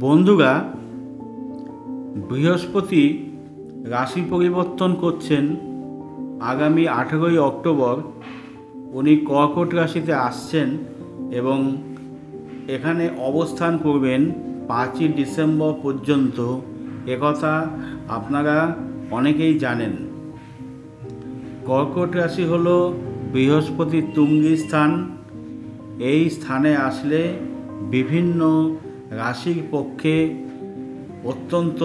বন্ধুরা, বৃহস্পতি রাশি পরিবর্তন করছেন আগামী 18ই অক্টোবর। উনি কর্কট রাশিতে আসছেন এবং এখানে অবস্থান করবেন 5ই ডিসেম্বর পর্যন্ত। একথা আপনারা অনেকেই জানেন। কর্কট রাশি হলো বৃহস্পতির তুঙ্গি স্থান। এই স্থানে আসলে বিভিন্ন রাশির পক্ষে অত্যন্ত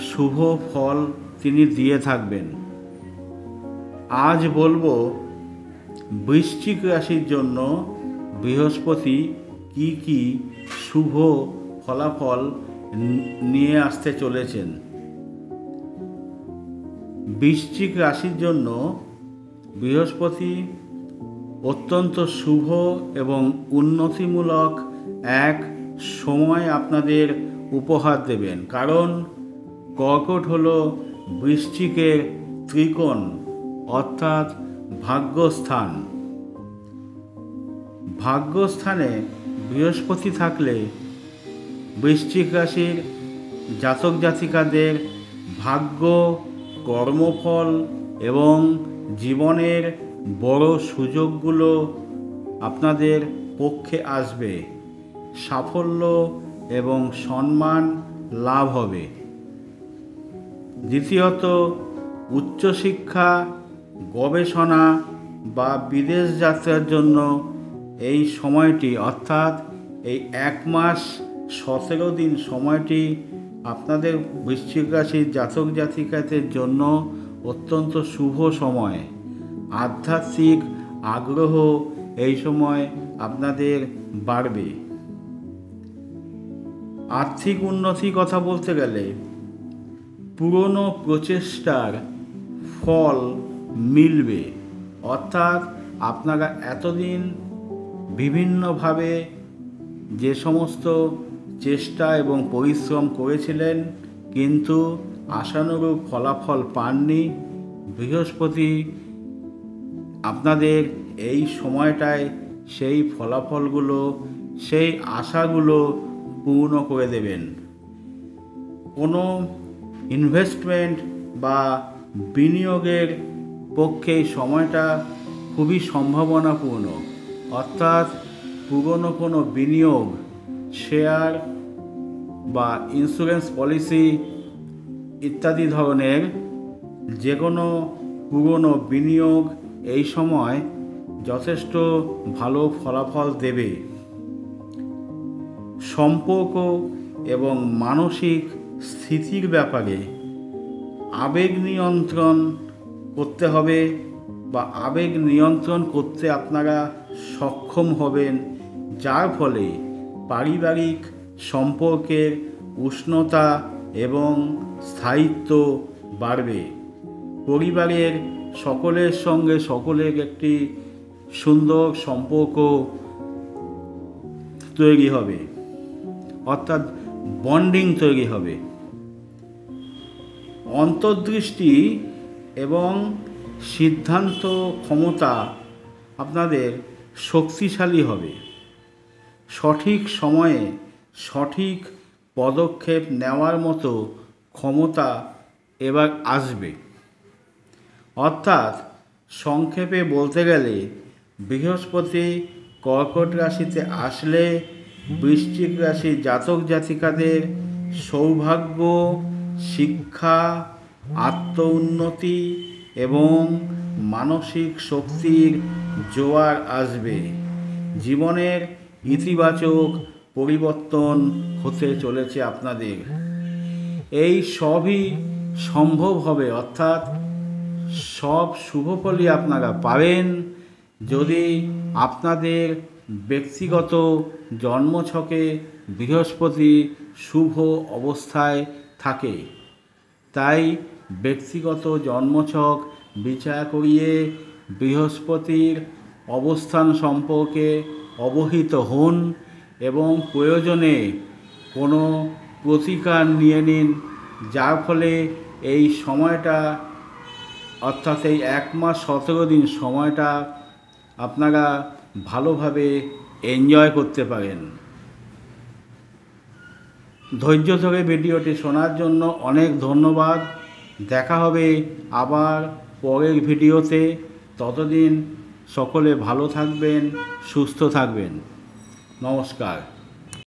শুভ ফল তিনি দিয়ে থাকবেন। আজ বলবো বৃশ্চিক রাশির জন্য বৃহস্পতি কি কি শুভ ফলাফল নিয়ে আসতে চলেছেন। বৃশ্চিক রাশির জন্য বৃহস্পতি অত্যন্ত শুভ এবং উন্নতিমূলক এক সময় আপনাদের উপহার দেবেন, কারণ কর্কট হলো বৃশ্চিকের ত্রিকোণ অর্থাৎ ভাগ্যস্থান। ভাগ্যস্থানে বৃহস্পতি থাকলে বৃশ্চিক রাশির জাতক জাতিকাদের ভাগ্য, কর্মফল এবং জীবনের বড় সুযোগগুলো আপনাদের পক্ষে আসবে। সাফল্য এবং সম্মান লাভ হবে। দ্বিতীয়ত, উচ্চশিক্ষা, গবেষণা বা বিদেশ যাত্রার জন্য এই সময়টি অর্থাৎ এই 1 মাস 17 দিন সময়টি আপনাদের বৃশ্চিক রাশির জাতক জাতিকাদের জন্য অত্যন্ত শুভ সময়। আধ্যাত্মিক আগ্রহ এই সময় আপনাদের বাড়বে। আর্থিক উন্নতির কথা বলতে গেলে পুরনো প্রচেষ্টার ফল মিলবে, অর্থাৎ আপনারা এতদিন বিভিন্নভাবে যে সমস্ত চেষ্টা এবং পরিশ্রম করেছিলেন কিন্তু আশানুরূপ ফলাফল পাননি, বৃহস্পতি আপনাদের এই সময়টায় সেই ফলাফলগুলো, সেই আশাগুলো পূর্ণ করে দেবেন। কোনো ইনভেস্টমেন্ট বা বিনিয়োগের পক্ষে এই সময়টা খুবই সম্ভাবনাপূর্ণ, অর্থাৎ পুরনো কোনো বিনিয়োগ, শেয়ার বা ইন্স্যুরেন্স পলিসি ইত্যাদি ধরনের যে কোনো পুরনো বিনিয়োগ এই সময় যথেষ্ট ভালো ফলাফল দেবে। সম্পর্ক এবং মানসিক স্থিতির ব্যাপারে আবেগ নিয়ন্ত্রণ করতে হবে বা আবেগ নিয়ন্ত্রণ করতে আপনারা সক্ষম হবেন, যার ফলে পারিবারিক সম্পর্কের উষ্ণতা এবং স্থায়িত্ব বাড়বে। পরিবারের সকলের সঙ্গে সকলের একটি সুন্দর সম্পর্ক তৈরি হবে, অর্থাৎ বন্ডিং তৈরি হবে। অন্তর্দৃষ্টি এবং সিদ্ধান্ত ক্ষমতা আপনাদের শক্তিশালী হবে। সঠিক সময়ে সঠিক পদক্ষেপ নেওয়ার মতো ক্ষমতা এবার আসবে। অর্থাৎ সংক্ষেপে বলতে গেলে বৃহস্পতি কর্কট রাশিতে আসলে বৃশ্চিক রাশির জাতক জাতিকাদের সৌভাগ্য, শিক্ষা, আত্ম উন্নতি এবং মানসিক শক্তির জোয়ার আসবে। জীবনের ইতিবাচক পরিবর্তন হতে চলেছে আপনাদের। এই সবই সম্ভব হবে, অর্থাৎ সব শুভফলই আপনারা পাবেন যদি আপনাদের ব্যক্তিগত জন্মছকে বৃহস্পতি শুভ অবস্থায় থাকে। তাই ব্যক্তিগত জন্মছক বিচার করিয়ে বৃহস্পতির অবস্থান সম্পর্কে অবহিত হন এবং প্রয়োজনে কোনো প্রতিকার নিয়ে নিন, যার ফলে এই সময়টা অর্থাৎ এই 1 মাস 17 দিন সময়টা আপনারা ভালোভাবে এনজয় করতে পারেন। ধৈর্য ধরে ভিডিওটি শোনার জন্য অনেক ধন্যবাদ। দেখা হবে আবার পরের ভিডিওতে। ততদিন সকলে ভালো থাকবেন, সুস্থ থাকবেন। নমস্কার।